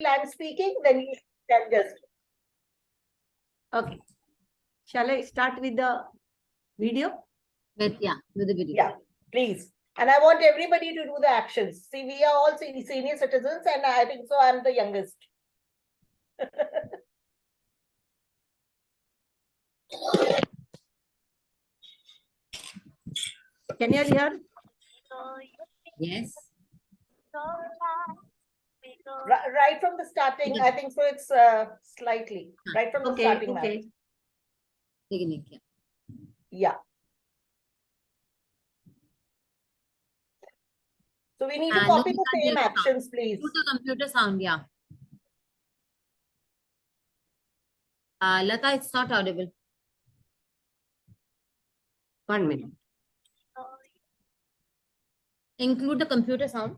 I'm speaking, then you can just. Okay. Shall I start with the video? With the video. Yeah, please. And I want everybody to do the actions. See, we are all senior citizens, and I think so I'm the youngest. Can you hear? Yes. Right from the starting, I think so it's slightly. Right from the starting. Okay. Beginning, Yeah. So we need to copy the same actions, please. Put the computer sound, yeah. Lata, it's not audible. 1 minute. Include the computer sound.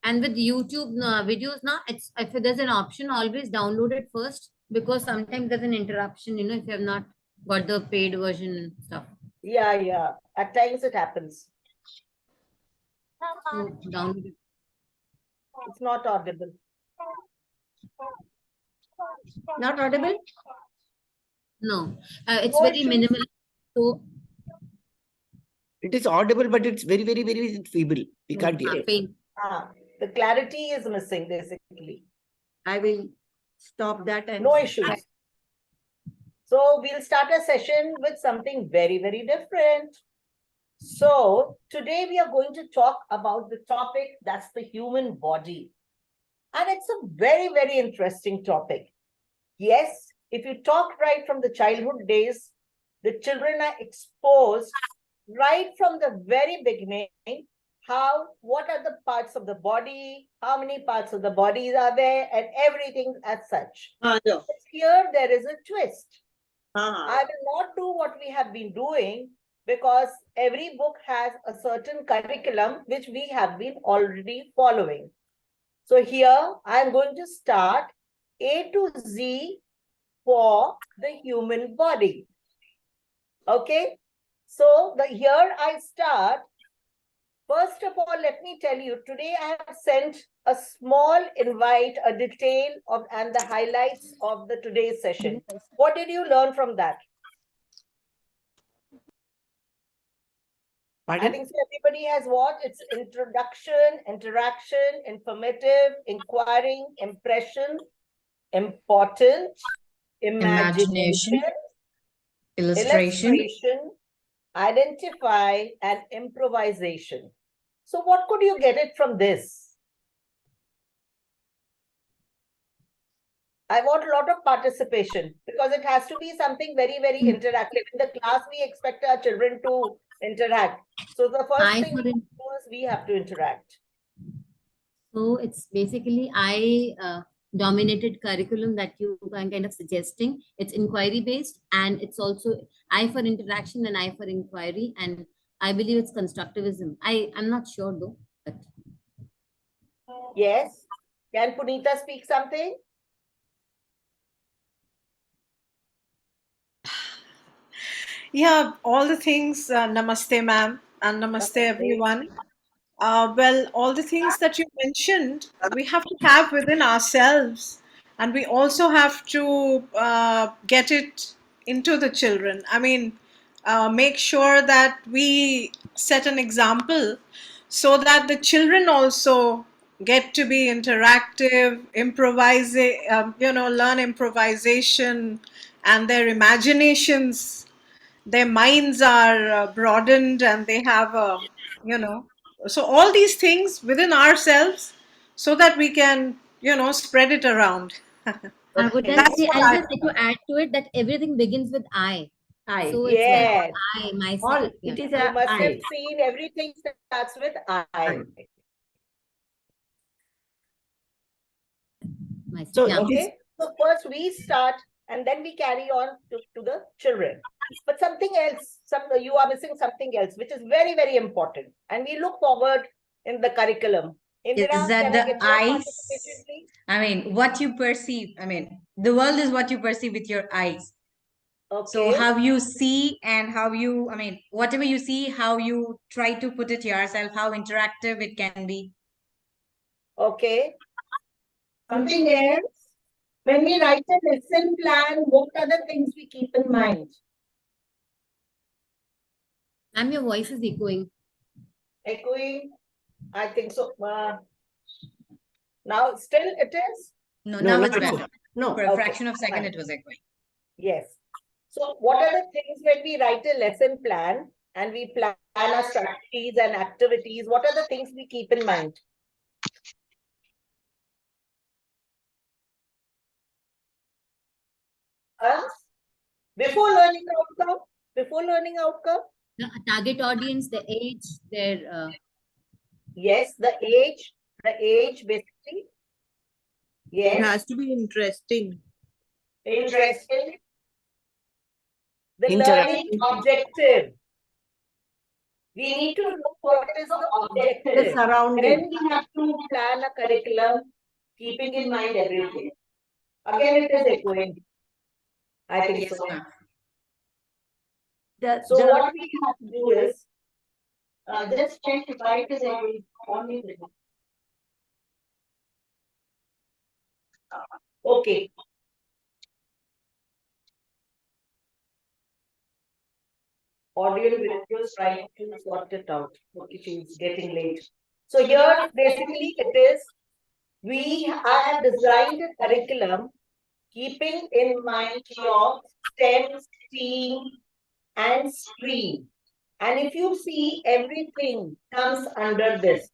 And with YouTube videos now, it's if there's an option, always download it first, because sometimes there's an interruption, if you have not got the paid version and stuff. Yeah. At times it happens. So download it. It's not audible. Not audible? No, it's very minimal. So it is audible, but it's very, very, very feeble. We can't hear. The clarity is missing, basically. I will stop that. And no issues. So we'll start a session with something very, very different. So today we are going to talk about the topic that's the human body. And it's a very, very interesting topic. Yes, if you talk right from the childhood days, the children are exposed right from the very beginning. What are the parts of the body, how many parts of the body are there, and everything as such. No. Here there is a twist. I will not do what we have been doing, because every book has a certain curriculum which we have been already following. So here I am going to start A to Z for the human body. Okay, so here I start. First of all, let me tell you, today I have sent a small invite, a detail of and the highlights of the today's session. What did you learn from that? Pardon? I think so everybody has what? It's introduction, interaction, informative, inquiring, impression, important, imagination, illustration, identify, and improvisation. So what could you get it from this? I want a lot of participation, because it has to be something very, very interactive. In the class, we expect our children to interact. So the first thing we do is we have to interact. So it's basically dominated curriculum that you are kind of suggesting. It's inquiry based, and it's also I for interaction and I for inquiry, and I believe it's constructivism. I'm not sure though. But yes, can Punita speak something? Yeah, all the things. Namaste, ma'am, and namaste, everyone. Well, all the things that you mentioned, we have to have within ourselves, and we also have to get it into the children. I mean, make sure that we set an example so that the children also get to be interactive, learn improvisation, and their imaginations, their minds are broadened, and they have so all these things within ourselves, so that we can spread it around. I would just like to add to it that everything begins with I. So it's like I, myself. It is you must have seen everything starts with I. So, okay. So first we start, and then we carry on to the children. But something else, you are missing something else, which is very, very important. And we look forward in the curriculum. Indira, is that the eyes? I mean, what you perceive. I mean, the world is what you perceive with your eyes. So Okay. how you see and how you, I mean, whatever you see, how you try to put it yourself, how interactive it can be. Okay. Something else? When we write a lesson plan, what are the things we keep in mind? Ma'am, your voice is echoing. Echoing? I think so. Now, still it is? No, No, now no, it's no. better. No. For a Okay, fraction of a second, fine. it was echoing. Yes. So what are the things when we write a lesson plan and we plan our strategies and activities? What are the things we keep in mind? Before learning outcome? Before learning outcome? The target audience, the age, their Yes, the age basically. It Yes, has to be interesting. interesting. The Interact. learning objective. We need to know what is the The objective. surrounding. Then we have to plan a curriculum, keeping in mind everything. Again, it is echoing. I think Yes, so. ma'am. So what we have to do is, just check if I it is echoing. Okay. Audio and video is trying to sort it out. Okay, she's getting late. So here, basically, it is, I have designed a curriculum keeping in mind your STEM, STEAM, and STREAM. And if you see, everything comes under this.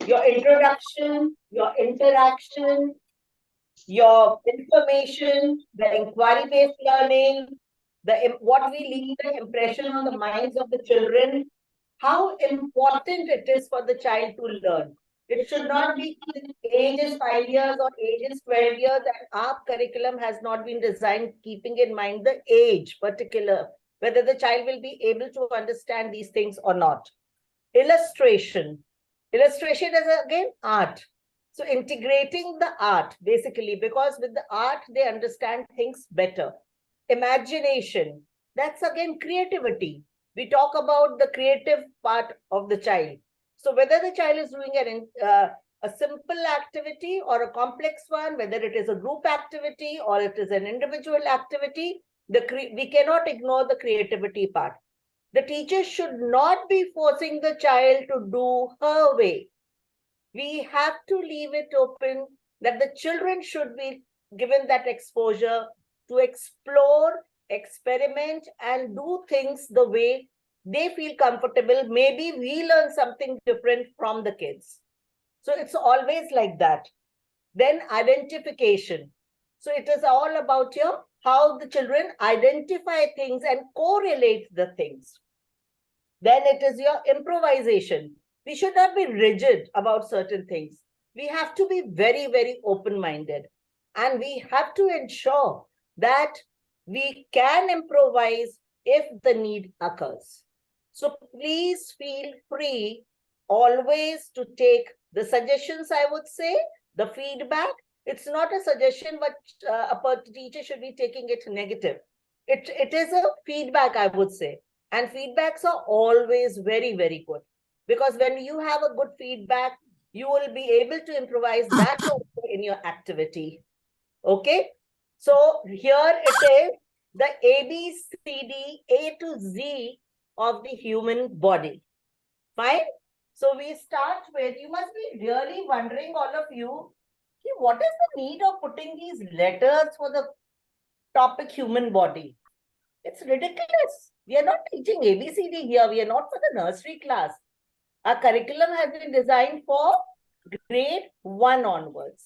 Your introduction, your interaction, your information, the inquiry-based learning, what we leave the impression on the minds of the children, how important it is for the child to learn. It should not be age is 5 years or age is 12 years, and our curriculum has not been designed keeping in mind the age particular, whether the child will be able to understand these things or not. Illustration. Illustration is again art. So integrating the art basically, because with the art, they understand things better. Imagination. That's again creativity. We talk about the creative part of the child. So whether the child is doing a simple activity or a complex one, whether it is a group activity or it is an individual activity, we cannot ignore the creativity part. The teacher should not be forcing the child to do her way. We have to leave it open that the children should be given that exposure to explore, experiment, and do things the way they feel comfortable. Maybe we learn something different from the kids. So it's always like that. Then identification. So it is all about how the children identify things and correlate the things. Then it is your improvisation. We should not be rigid about certain things. We have to be very, very open-minded. And we have to ensure that we can improvise if the need occurs. So please feel free always to take the suggestions, I would say, the feedback. It's not a suggestion, but a teacher should be taking it negative. It is a feedback, I would say. And feedbacks are always very, very good. Because when you have a good feedback, you will be able to improvise that also in your activity. Okay? So here it is, the ABCD, A to Z of the human body. Fine? So we start with, you must be really wondering, all of you, what is the need of putting these letters for the topic human body? It's ridiculous. We are not teaching ABCD here. We are not for the nursery class. Our curriculum has been designed for grade 1 onwards.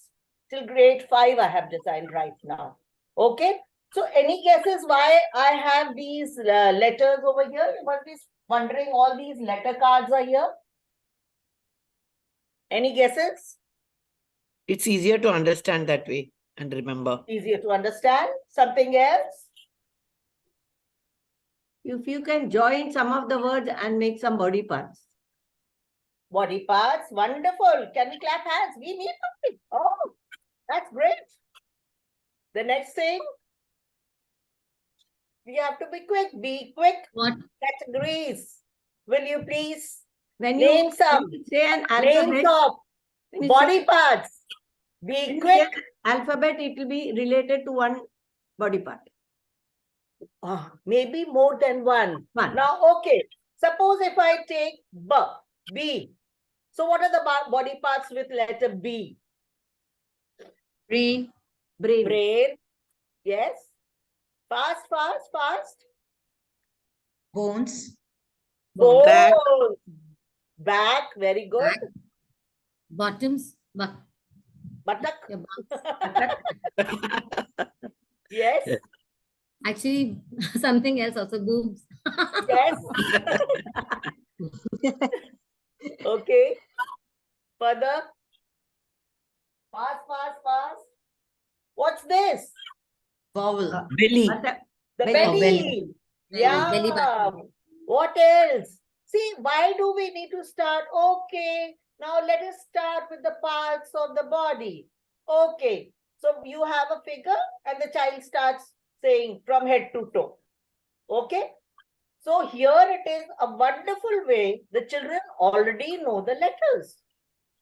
Till grade 5 I have designed right now. Okay. So any guesses why I have these letters over here? You must be wondering all these letter cards are here. Any guesses? It's easier to understand that way and remember. Easier to understand. Something else? If you can join some of the words and make some body parts. Body parts. Wonderful. Can we clap hands? We need something. Oh, that's great. The next thing. We have to be quick. Be quick. What? Categories. Will you please When name you some? say an Names alphabet, of when you body say, parts. Be when you say quick. alphabet, it will be related to one body part. Maybe more than one. One. Now, okay. Suppose if I take B. So what are the body parts with letter B? Brain. Brain. Brain. Yes. Fast. Bones. Bones. Back. Back. Very good. Back. Bottoms. Buttock. Your butt. Yes. Actually, something else also. Boobs. Yes. Okay. Further. Fast. What's this? Vowel. Belly. The Belly. belly. Yeah. Belly button. What else? See, why do we need to start? Okay. Now let us start with the parts of the body. Okay. So you have a figure and the child starts saying from head to toe. Okay. So here it is a wonderful way. The children already know the letters.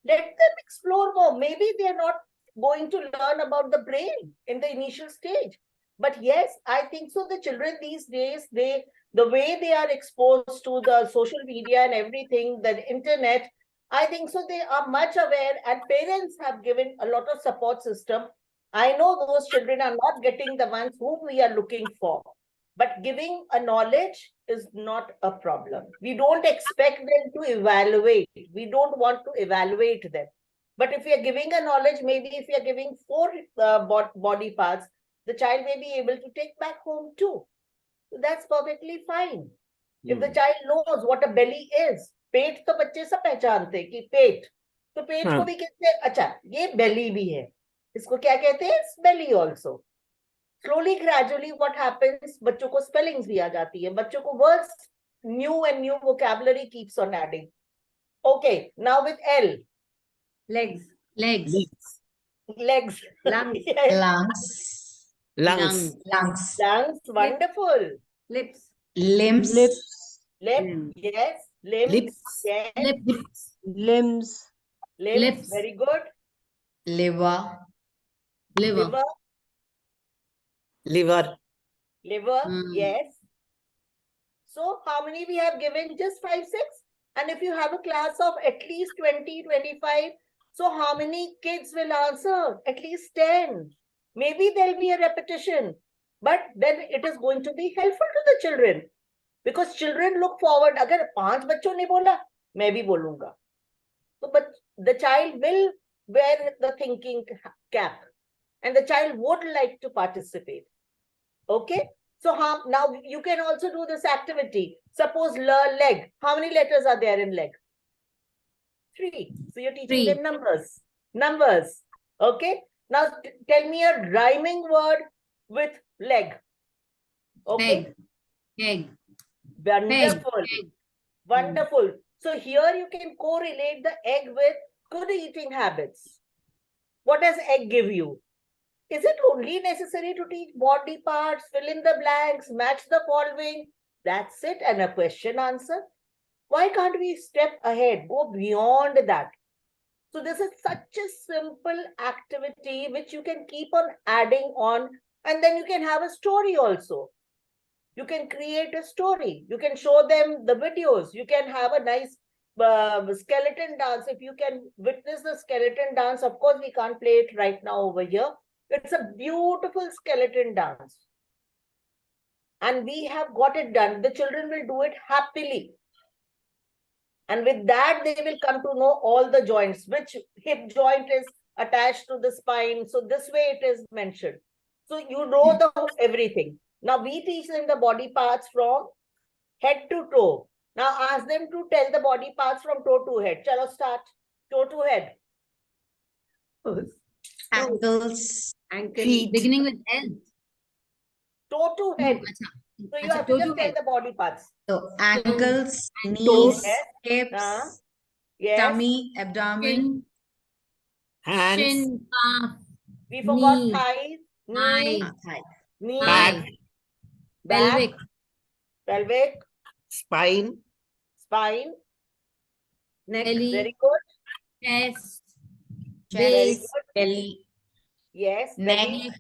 Let them explore more. Maybe they are not going to learn about the brain in the initial stage. But yes, I think so. The children these days, the way they are exposed to the social media and everything, the internet, I think so they are much aware, and parents have given a lot of support system. I know those children are not getting the ones whom we are looking for. But giving a knowledge is not a problem. We don't expect them to evaluate. We don't want to evaluate them. But if we are giving a knowledge, maybe if we are giving 4 body parts, the child may be able to take back home too. So that's perfectly fine. If the child knows what a belly is, पेट तो बच्चे सब पहचानते हैं कि पेट, तो पेट को भी कहते हैं अच्छा ये belly भी है, इसको क्या कहते हैं belly also. Slowly, gradually, what happens? बच्चों को spellings भी आ जाती है, बच्चों को words, new and new vocabulary keeps on adding. Okay, now with L. Legs. Legs. Lungs. Yes. Lungs. Lungs. Wonderful. Lips. Limbs. Lip. Limbs. Yes. Limbs. Lips. Yes. Lips. Limbs. Limbs. Very good. Liver. Liver. Liver. Yes. So how many we have given? Just 5, 6. And if you have a class of at least 20, 25, so how many kids will answer? At least 10. Maybe there'll be a repetition, but then it is going to be helpful to the children. Because children look forward. अगर 5 बच्चों ने बोला, मैं भी बोलूंगा. So, but the child will wear the thinking cap, and the child would like to participate. Okay. So now you can also do this activity. Suppose leg. How many letters are there in leg? 3. So you're teaching them numbers. Okay. Now tell me a rhyming word with leg. Okay. Egg. Wonderful. Wonderful. So here you can correlate the egg with good eating habits. What does egg give you? Is it only necessary to teach body parts, fill in the blanks, match the following? That's it, and a question answer. Why can't we step ahead, go beyond that? So this is such a simple activity which you can keep on adding on, and then you can have a story also. You can create a story. You can show them the videos. You can have a nice skeleton dance. If you can witness the skeleton dance, of course, we can't play it right now over here. It's a beautiful skeleton dance. And we have got it done. The children will do it happily. And with that, they will come to know all the joints, which hip joint is attached to the spine. So this way it is mentioned. So you know everything. Now we teach them the body parts from head to toe. Now ask them to tell the body parts from toe to head. Chalo start. Toe to head. Ankles. Feet. Beginning with L. Toe to head. So you have to just tell the body parts. So ankles, knees, Toes. hips, Yes. tummy, abdomen, Hands. Shin, calf, We forgot knee, thighs, knee, thigh, knee, Back. back, Pelvic. pelvic, Spine. spine. Neck. Belly. Very good. Chest. Very Base. good. belly, Yes. neck, Belly,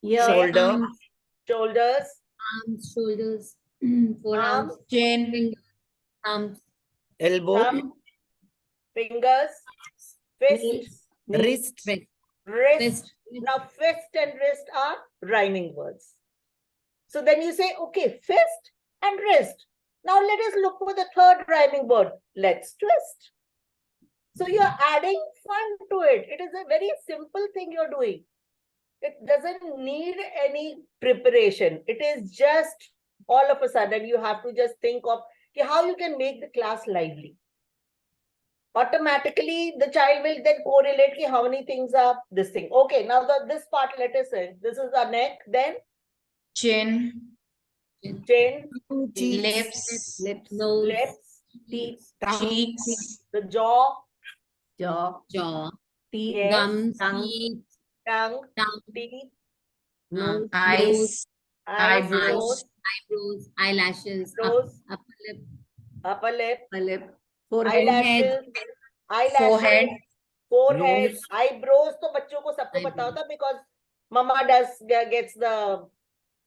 Ear. Shoulder. Arms. shoulders, Arms. Shoulders. Forearms. arms, chin, Fingers. Thumbs. Elbow. thumb, fingers, fist, Knee. Wrist. Wrist. wrist. Fist. Now, fist and wrist are rhyming words. So then you say, okay, fist and wrist. Now let us look for the third rhyming word. Let's twist. So you're adding fun to it. It is a very simple thing you're doing. It doesn't need any preparation. It is just all of a sudden you have to just think of how you can make the class lively. Automatically, the child will then correlate how many things are this thing. Okay, now this part, let us say, this is the neck, then chin, chin, lips, Lips. Nose. lips, teeth, Tongue. cheeks, the jaw, Jaw. Jaw. Teeth. yes, Gums. Tongue. Teeth. tongue, Tongue. teeth, Nose. eyes, eyes, eyebrows, nose, Eyebrows. Eyelashes. nose, Upper lip. upper lip, Upper lip. Forehead. eyelashes, eyelashes, forehead, forehead, Nose. eyebrows. तो बच्चों को सबको पता Eyebrows. होता because mama gets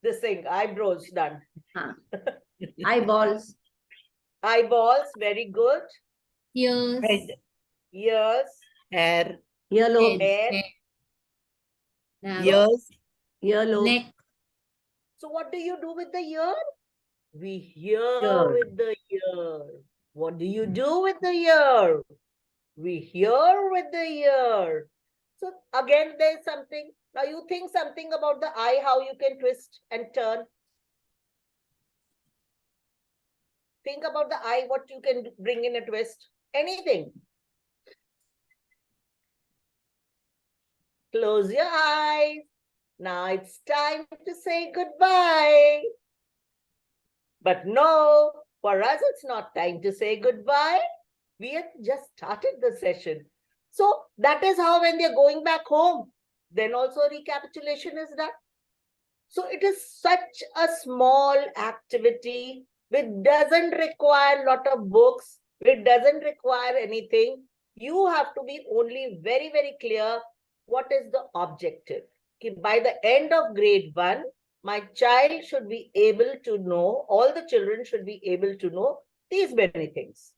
this thing, eyebrows done. Huh. Eyeballs. Eyeballs, very good. Ears. Head. Ears, Hair. Earlobe. hair. Now, Ears. Earlobe. neck. So what do you do with the ear? We hear Ear. with the ear. What do you do with the ear? We hear with the ear. So again, there's something. Now you think something about the eye, how you can twist and turn. Think about the eye, what you can bring in a twist. Anything. Close your eyes. Now it's time to say goodbye. But no, for us, it's not time to say goodbye. We have just started the session. So that is how when they're going back home, then also recapitulation is done. So it is such a small activity which doesn't require a lot of books. It doesn't require anything. You have to be only very, very clear what is the objective. By the end of grade 1, my child should be able to know, all the children should be able to know these many things.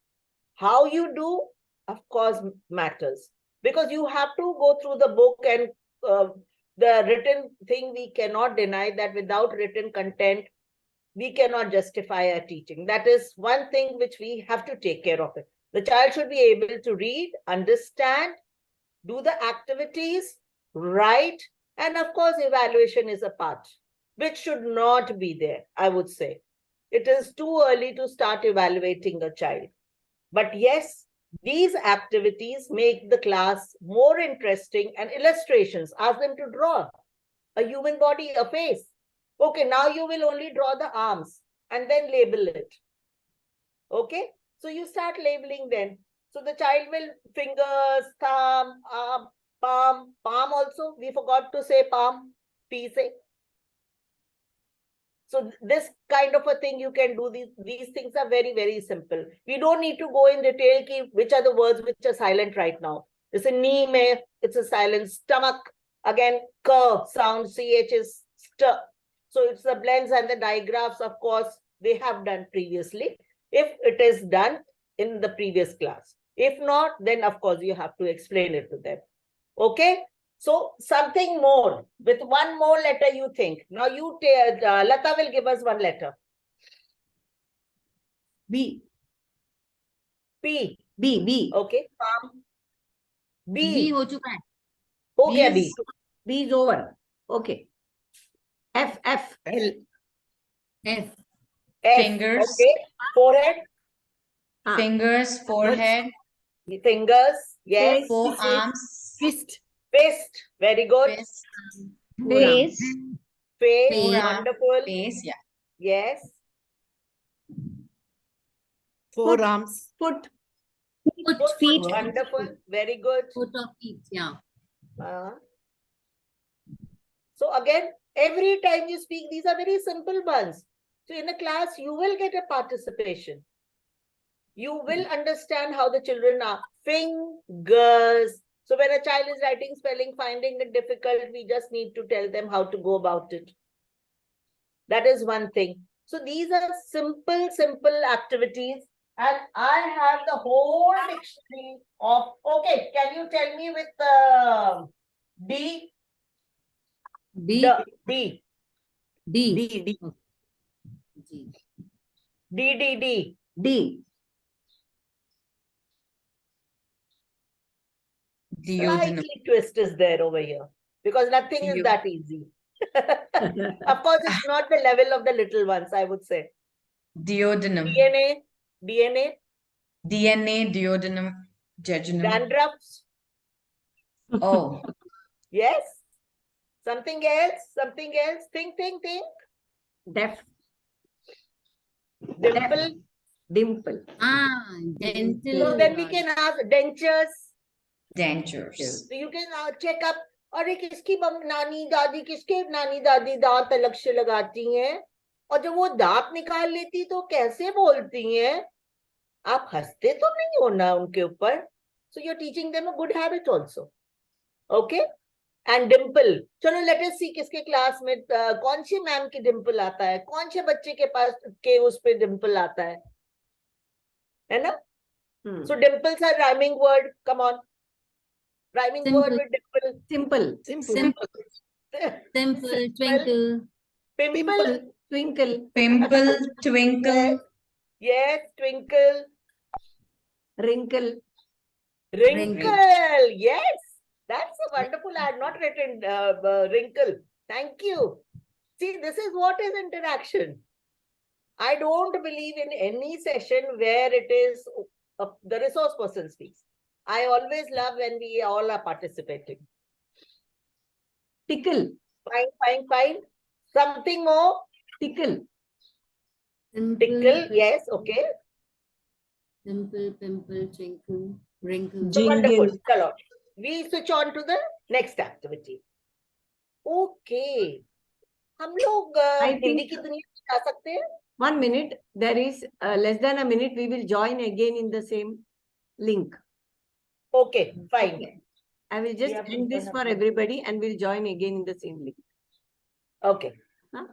How you do, of course, matters. Because you have to go through the book and the written thing, we cannot deny that without written content, we cannot justify our teaching. That is one thing which we have to take care of it. The child should be able to read, understand, do the activities, write, and of course, evaluation is a part, which should not be there, I would say. It is too early to start evaluating a child. But yes, these activities make the class more interesting, and illustrations, ask them to draw a human body, a face. Okay, now you will only draw the arms and then label it. Okay, so you start labeling then. So the child will fingers, thumb, arm, palm, palm also. We forgot to say palm, piece. So this kind of a thing you can do. These things are very, very simple. We don't need to go in detail which are the words which are silent right now. It's a knee, it's a silent. Stomach, again, k sound, ch is st. So it's the blends and the digraphs, of course, they have done previously. If it is done in the previous class. If not, then of course you have to explain it to them. Okay? So something more, with one more letter you think. Now you, Lata will give us one letter. B. P. B. B. Okay. Palm. B B. हो चुका है. हो गया B. B is over. Okay. F. F. L. F. F. Fingers. Okay. Forehead. Ah. fingers, forehead, Fingers. Yes. Face. forearms, Fist. Fist. Very good. fist, Forearm. Face. Face. Wonderful. face, yeah. Yes. Forearms. Foot. Foot. Feet. Wonderful. Very good. Foot or feet. Yeah. So again, every time you speak, these are very simple ones. So in a class, you will get a participation. You will understand how the children are. Fingers. So when a child is writing spelling, finding it difficult, we just need to tell them how to go about it. That is one thing. So these are simple activities. And I have the whole dictionary of, okay, can you tell me with D? B, D. D. D, D, G. D. D. Duodenum. Slightly twist is there over here because nothing is that easy. Of course, it's not the level of the little ones, I would say. Duodenum. DNA, Duodenum, jejunum. dandruffs. Oh, Yes. Something else. Think. Deaf. Dimple. Dimple. Ah, dental. So then we can ask dentures. dentures. So you can check up. अरे किसकी नानी दादी दांत अलग से लगाती हैं और जब वो दांत निकाल लेती तो कैसे बोलती हैं आप हंसते तो नहीं हो ना उनके ऊपर so you're teaching them a good habit also okay and dimple चलो let us see किसके क्लास में कौन सी मैम की डिम्पल आता है कौन से बच्चे के पास के उस पे डिम्पल आता है ना so dimples are rhyming word come on rhyming Simple. word with dimple Simple. Simple. Simple. Twinkle. pimple Twinkle. Pimple, twinkle, yes twinkle Wrinkle. wrinkle yes that's a wonderful I had not written wrinkle thank you see this is what is interaction I don't believe in any session where it is the resource person speaks I always love when we all are participating Tickle. fine something more Tickle. Simple. tickle yes okay Simple, pimple, twinkle, wrinkle. so Jingle. wonderful Chalo. We switch on to the next activity okay हम लोग हिंदी की दुनिया में जा सकते हैं 1 minute. There is less than a minute. We will join again in the same link. okay fine Okay. I will just have end this to for everybody and we'll join again in the same link. okay Huh?